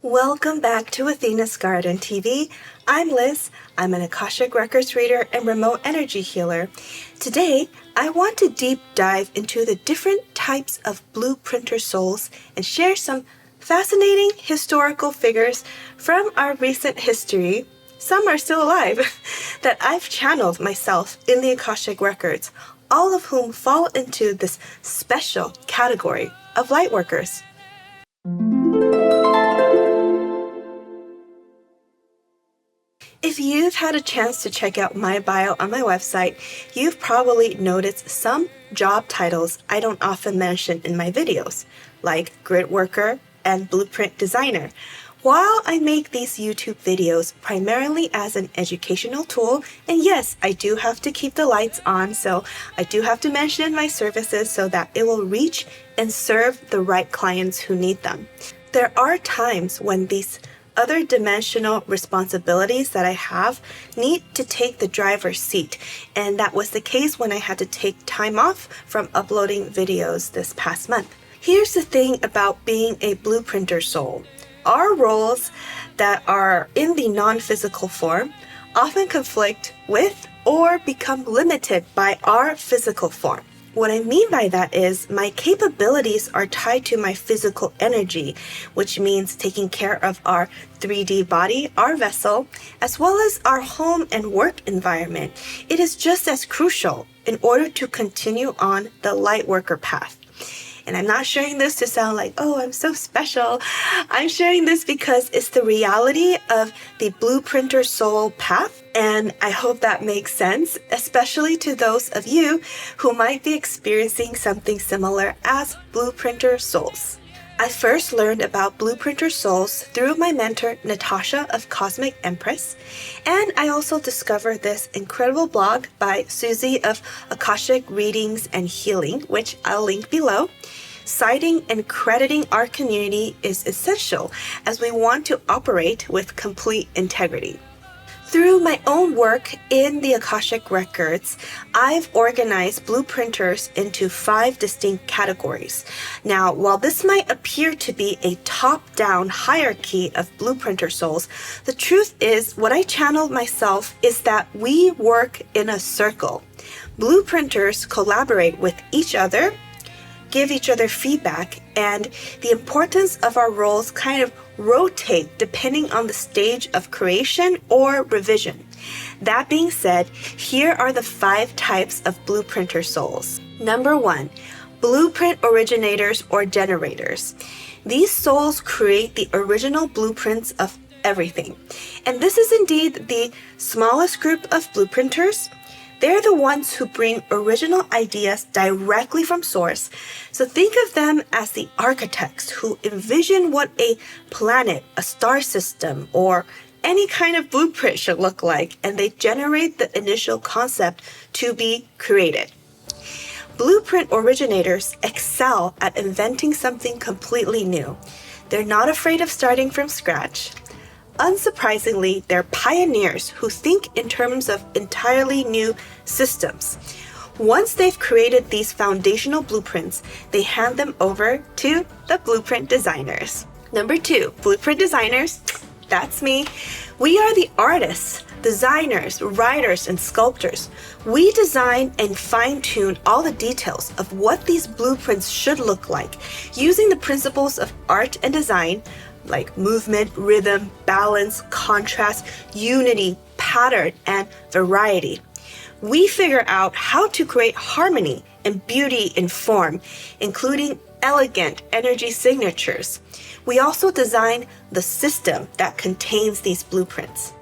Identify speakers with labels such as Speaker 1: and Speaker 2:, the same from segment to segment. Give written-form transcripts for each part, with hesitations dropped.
Speaker 1: Welcome back to Athena's Garden TV. I'm Liz. I'm an Akashic Records reader and remote energy healer. Today, I want to deep dive into the different types of blueprinter souls and share some fascinating historical figures from our recent history. Some are still alive that I've channeled myself in the Akashic Records, all of whom fall into this special category of Lightworkers. If you've had a chance to check out my bio on my website, you've probably noticed some job titles I don't often mention in my videos, like grid worker and blueprint designer. While I make these YouTube videos primarily as an educational tool, and yes, I do have to keep the lights on, so I do have to mention my services so that it will reach and serve the right clients who need them. There are times when these other dimensional responsibilities that I have need to take the driver's seat, and that was the case when I had to take time off from uploading videos this past month. Here's the thing about being a blueprinter soul. Our roles that are in the non-physical form often conflict with or become limited by our physical form. What I mean by that is my capabilities are tied to my physical energy, which means taking care of our 3D body, our vessel, as well as our home and work environment. It is just as crucial in order to continue on the Lightworker path. And I'm not sharing this to sound like, oh, I'm so special. I'm sharing this because it's the reality of the blueprinter soul path. And I hope that makes sense, especially to those of you who might be experiencing something similar as blueprinter souls. I first learned about blueprinter souls through my mentor, Natasha of Cosmic Empress. And I also discovered this incredible blog by Susie of Akashic Readings and Healing, which I'll link below. Citing and crediting our community is essential as we want to operate with complete integrity. Through my own work in the Akashic Records, I've organized blueprinters into 5 distinct categories. Now, while this might appear to be a top-down hierarchy of blueprinter souls, the truth is what I channeled myself is that we work in a circle. Blueprinters collaborate with each other, give each other feedback, and the importance of our roles kind of rotate depending on the stage of creation or revision. That being said, here are the 5 types of blueprinter souls. Number 1, blueprint originators or generators. These souls create the original blueprints of everything. And this is indeed the smallest group of blueprinters. They're the ones who bring original ideas directly from source. So think of them as the architects who envision what a planet, a star system, or any kind of blueprint should look like, and they generate the initial concept to be created. Blueprint originators excel at inventing something completely new. They're not afraid of starting from scratch. Unsurprisingly, they're pioneers who think in terms of entirely new systems. Once they've created these foundational blueprints, they hand them over to the blueprint designers. Number 2, blueprint designers. That's me. We are the artists, designers, writers, and sculptors. We design and fine-tune all the details of what these blueprints should look like, using the principles of art and design, like movement, rhythm, balance, contrast, unity, pattern, and variety. We figure out how to create harmony and beauty in form, including elegant energy signatures. We also design the system that contains these blueprints.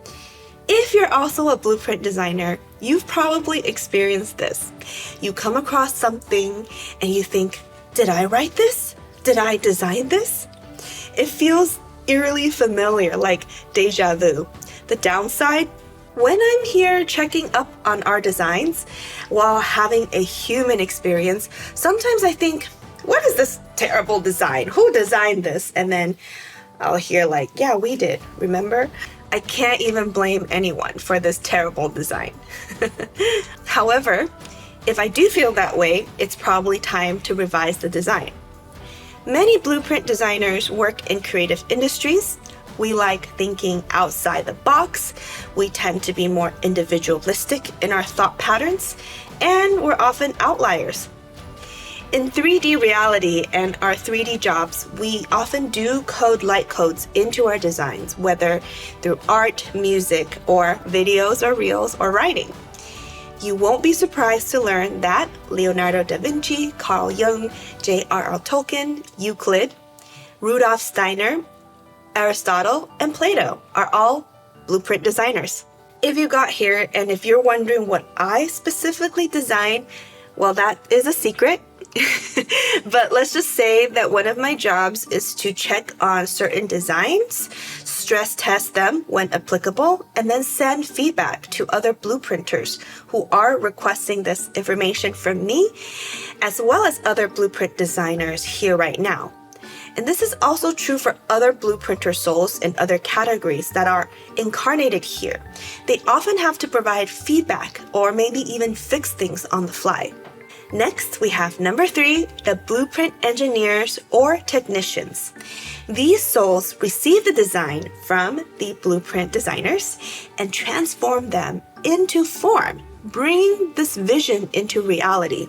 Speaker 1: If you're also a blueprint designer, you've probably experienced this. You come across something and you think, did I write this? Did I design this? It feels eerily familiar, like deja vu. The downside? When I'm here checking up on our designs while having a human experience, sometimes I think, what is this terrible design? Who designed this? And then I'll hear like, yeah, we did, remember? I can't even blame anyone for this terrible design. However, if I do feel that way, it's probably time to revise the design. Many blueprint designers work in creative industries, We like thinking outside the box. We tend to be more individualistic in our thought patterns, and we're often outliers. In 3D reality and our 3D jobs, we often do code light codes into our designs, whether through art, music, or videos or reels or writing. You won't be surprised to learn that Leonardo Da Vinci, Carl Jung, J.R.R. Tolkien, Euclid, Rudolf Steiner, Aristotle, and Plato are all blueprint designers. If you got here and if you're wondering what I specifically design, well, that is a secret. But let's just say that one of my jobs is to check on certain designs, stress test them when applicable, and then send feedback to other blueprinters who are requesting this information from me, as well as other blueprint designers here right now. And this is also true for other blueprinter souls in other categories that are incarnated here. They often have to provide feedback or maybe even fix things on the fly. Next, we have number 3, the blueprint engineers or technicians. These souls receive the design from the blueprint designers and transform them into form, bringing this vision into reality.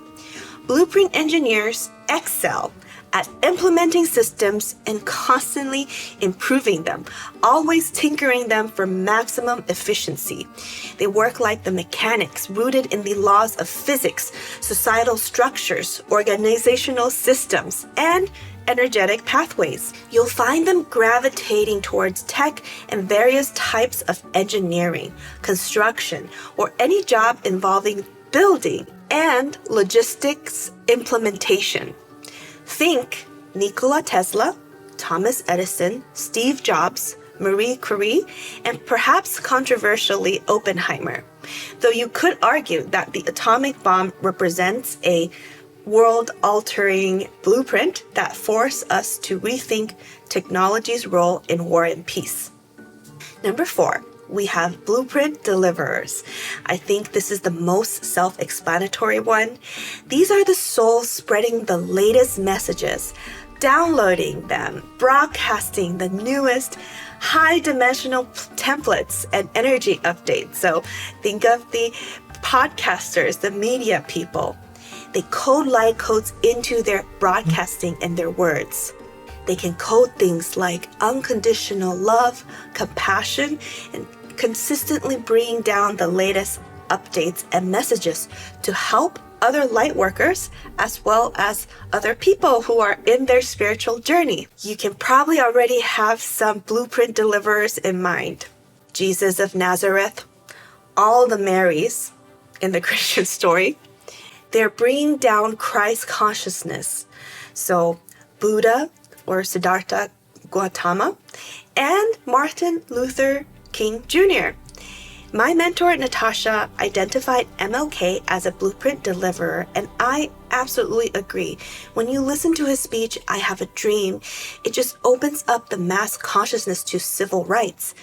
Speaker 1: Blueprint engineers excel at implementing systems and constantly improving them, always tinkering them for maximum efficiency. They work like the mechanics rooted in the laws of physics, societal structures, organizational systems, and energetic pathways. You'll find them gravitating towards tech and various types of engineering, construction, or any job involving building and logistics implementation. Think Nikola Tesla, Thomas Edison, Steve Jobs, Marie Curie, and perhaps controversially Oppenheimer. Though you could argue that the atomic bomb represents a world-altering blueprint that forced us to rethink technology's role in war and peace. Number 4. We have blueprint deliverers. I think this is the most self-explanatory one. These are the souls spreading the latest messages, downloading them, broadcasting the newest high-dimensional templates and energy updates. So think of the podcasters, the media people. They code light codes into their broadcasting and their words. They can code things like unconditional love, compassion, and consistently bringing down the latest updates and messages to help other light workers as well as other people who are in their spiritual journey. You can probably already have some blueprint deliverers in mind. Jesus of Nazareth, all the Marys in the Christian story, they're bringing down Christ consciousness. So Buddha, or Siddhartha Gautama, and Martin Luther King Jr. My mentor, Natasha, identified MLK as a blueprint deliverer, and I absolutely agree. When you listen to his speech, I Have a Dream, it just opens up the mass consciousness to civil rights.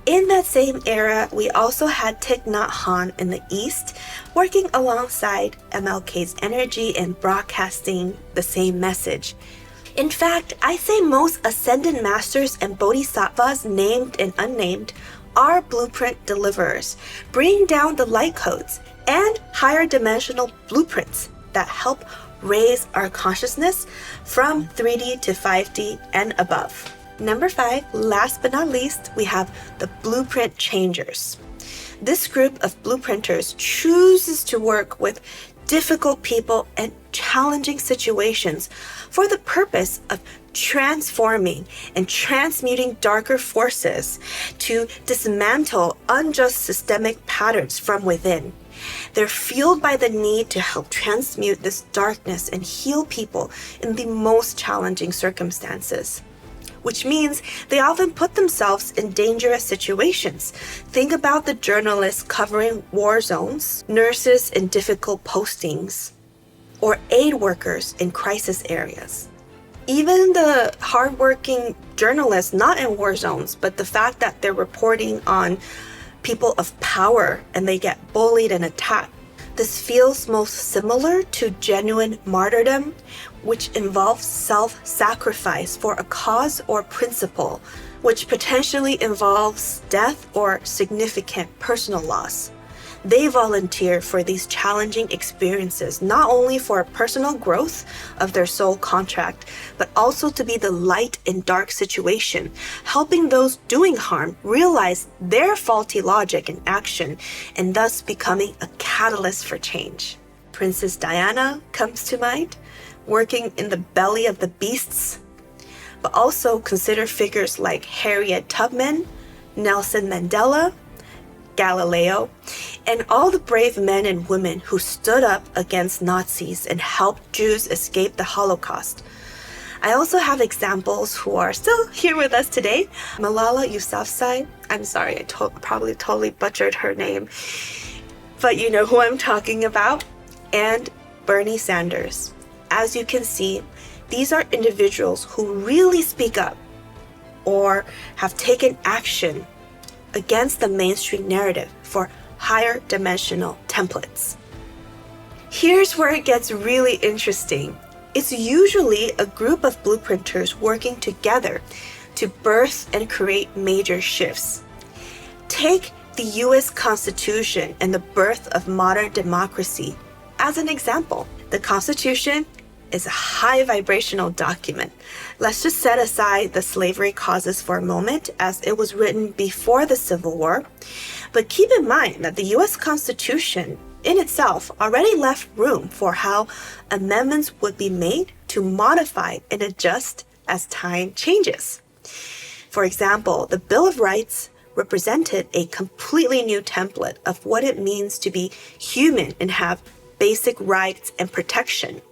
Speaker 1: In that same era, we also had Thich Nhat Hanh in the East, working alongside MLK's energy and broadcasting the same message. In fact, I say most ascended masters and bodhisattvas, named and unnamed, are blueprint deliverers, bringing down the light codes and higher dimensional blueprints that help raise our consciousness from 3D to 5D and above. Number 5, last but not least, we have the blueprint changers. This group of blueprinters chooses to work with difficult people and challenging situations for the purpose of transforming and transmuting darker forces to dismantle unjust systemic patterns from within. They're fueled by the need to help transmute this darkness and heal people in the most challenging circumstances, which means they often put themselves in dangerous situations. Think about the journalists covering war zones, nurses in difficult postings, or aid workers in crisis areas. Even the hardworking journalists not in war zones, but the fact that they're reporting on people of power and they get bullied and attacked. This feels most similar to genuine martyrdom, which involves self-sacrifice for a cause or principle, which potentially involves death or significant personal loss. They volunteer for these challenging experiences, not only for personal growth of their soul contract, but also to be the light in dark situation, helping those doing harm realize their faulty logic and action, and thus becoming a catalyst for change. Princess Diana comes to mind, working in the belly of the beasts, but also consider figures like Harriet Tubman, Nelson Mandela, Galileo, and all the brave men and women who stood up against Nazis and helped Jews escape the Holocaust. I also have examples who are still here with us today. Malala Yousafzai, I'm sorry, I probably totally butchered her name, but you know who I'm talking about, and Bernie Sanders. As you can see, these are individuals who really speak up or have taken action against the mainstream narrative for higher dimensional templates. Here's where it gets really interesting. It's usually a group of blueprinters working together to birth and create major shifts. Take the US Constitution and the birth of modern democracy as an example. The Constitution is a high vibrational document. Let's just set aside the slavery causes for a moment, as it was written before the Civil War. But keep in mind that the US Constitution in itself already left room for how amendments would be made to modify and adjust as time changes. For example, the Bill of Rights represented a completely new template of what it means to be human and have basic rights and protection.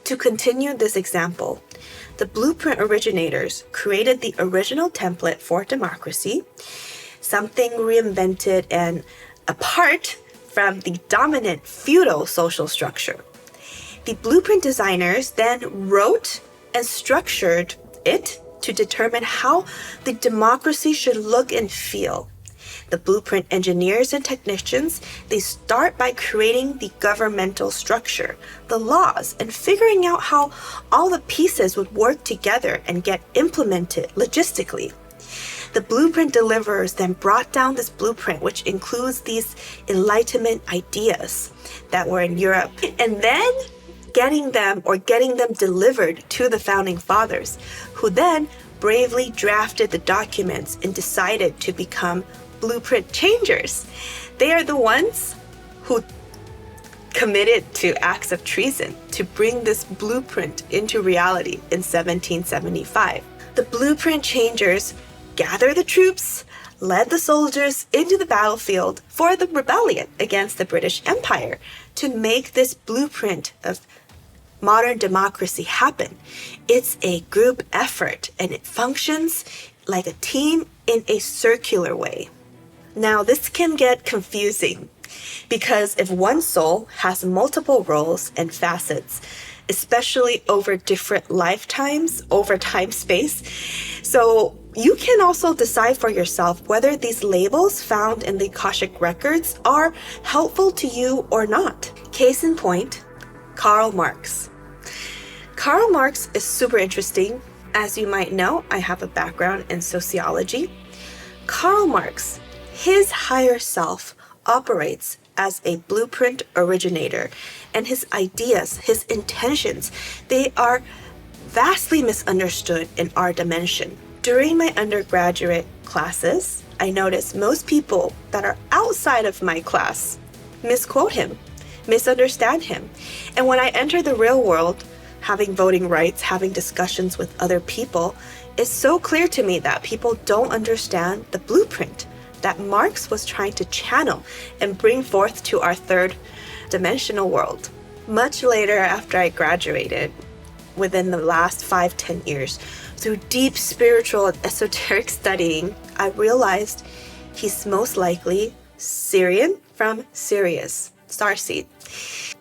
Speaker 1: To continue this example, the blueprint originators created the original template for democracy, something reinvented and apart from the dominant feudal social structure. The blueprint designers then wrote and structured it to determine how the democracy should look and feel. The blueprint engineers and technicians, they start by creating the governmental structure, the laws, and figuring out how all the pieces would work together and get implemented logistically. The blueprint deliverers then brought down this blueprint, which includes these Enlightenment ideas that were in Europe, and then getting them delivered to the founding fathers, who then bravely drafted the documents and decided to become blueprint changers. They are the ones who committed to acts of treason to bring this blueprint into reality in 1775. The blueprint changers gathered the troops, led the soldiers into the battlefield for the rebellion against the British Empire to make this blueprint of modern democracy happen. It's a group effort, and it functions like a team in a circular way. Now, this can get confusing because if one soul has multiple roles and facets, especially over different lifetimes, over time space, so you can also decide for yourself whether these labels found in the Akashic Records are helpful to you or not. Case in point, Karl Marx. Karl Marx is super interesting. As you might know, I have a background in sociology. Karl Marx, his higher self, operates as a blueprint originator, and his ideas, his intentions, they are vastly misunderstood in our dimension. During my undergraduate classes, I noticed most people that are outside of my class misquote him, misunderstand him. And when I enter the real world, having voting rights, having discussions with other people, it's so clear to me that people don't understand the blueprint that Marx was trying to channel and bring forth to our third dimensional world. Much later, after I graduated, within the last 5-10 years, through deep spiritual and esoteric studying, I realized he's most likely Syrian from Sirius, Starseed.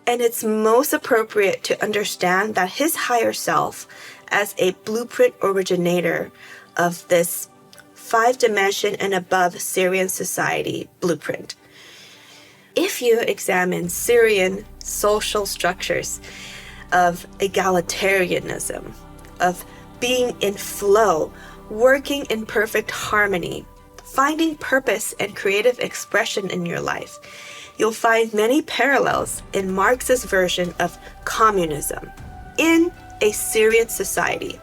Speaker 1: And it's most appropriate to understand that his higher self, as a blueprint originator of this 5-dimension and above Syrian society blueprint. If you examine Syrian social structures of egalitarianism, of being in flow working in perfect harmony, finding purpose and creative expression in your life. You'll find many parallels in Marx's version of communism in a Syrian society.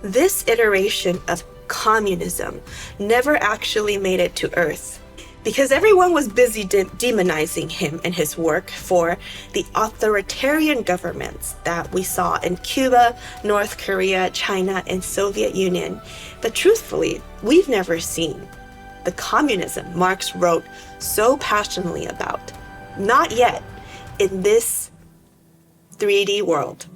Speaker 1: This iteration of communism never actually made it to Earth because everyone was busy demonizing him and his work for the authoritarian governments that we saw in Cuba, North Korea, China, and Soviet Union. But truthfully, we've never seen the communism Marx wrote so passionately about. Not yet in this 3D world.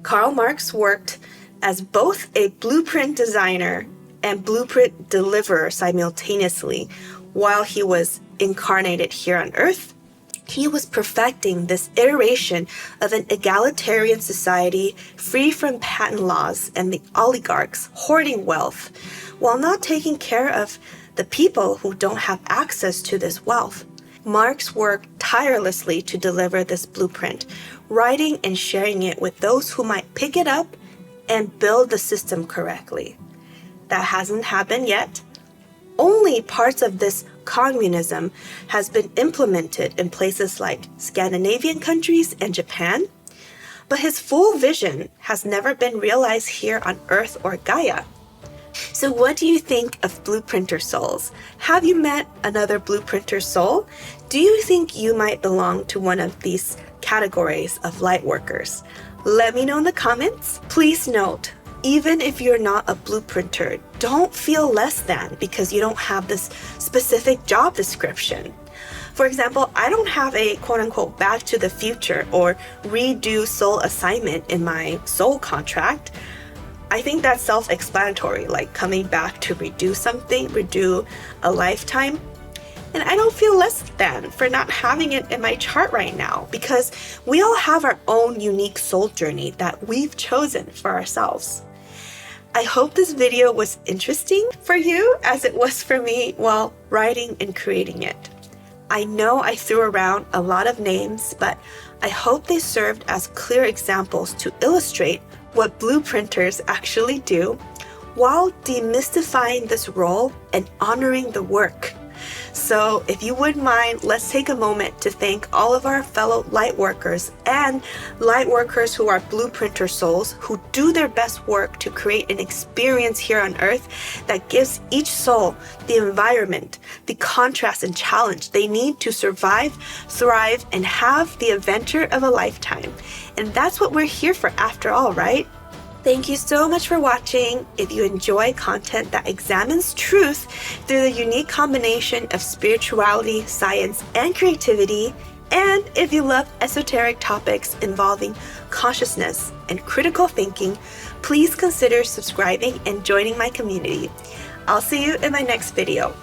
Speaker 1: Karl Marx worked as both a blueprint designer and blueprint deliverer simultaneously while he was incarnated here on Earth. He was perfecting this iteration of an egalitarian society free from patent laws and the oligarchs hoarding wealth, while not taking care of the people who don't have access to this wealth. Marx worked tirelessly to deliver this blueprint, writing and sharing it with those who might pick it up and build the system correctly. That hasn't happened yet. Only parts of this communism has been implemented in places like Scandinavian countries and Japan, but his full vision has never been realized here on Earth or Gaia. So what do you think of Blueprinter Souls? Have you met another Blueprinter Soul? Do you think you might belong to one of these categories of Lightworkers? Let me know in the comments. Please note, even if you're not a blueprinter, don't feel less than because you don't have this specific job description. For example, I don't have a quote-unquote back to the future or redo soul assignment in my soul contract. I think that's self-explanatory, like coming back to redo something, redo a lifetime. And I don't feel less than for not having it in my chart right now because we all have our own unique soul journey that we've chosen for ourselves. I hope this video was interesting for you as it was for me while writing and creating it. I know I threw around a lot of names, but I hope they served as clear examples to illustrate what blueprinters actually do while demystifying this role and honoring the work. So if you wouldn't mind, let's take a moment to thank all of our fellow Lightworkers and Lightworkers who are Blueprinter Souls who do their best work to create an experience here on Earth that gives each soul the environment, the contrast and challenge they need to survive, thrive, and have the adventure of a lifetime. And that's what we're here for after all, right? Thank you so much for watching. If you enjoy content that examines truth through the unique combination of spirituality, science, and creativity, and if you love esoteric topics involving consciousness and critical thinking, please consider subscribing and joining my community. I'll see you in my next video.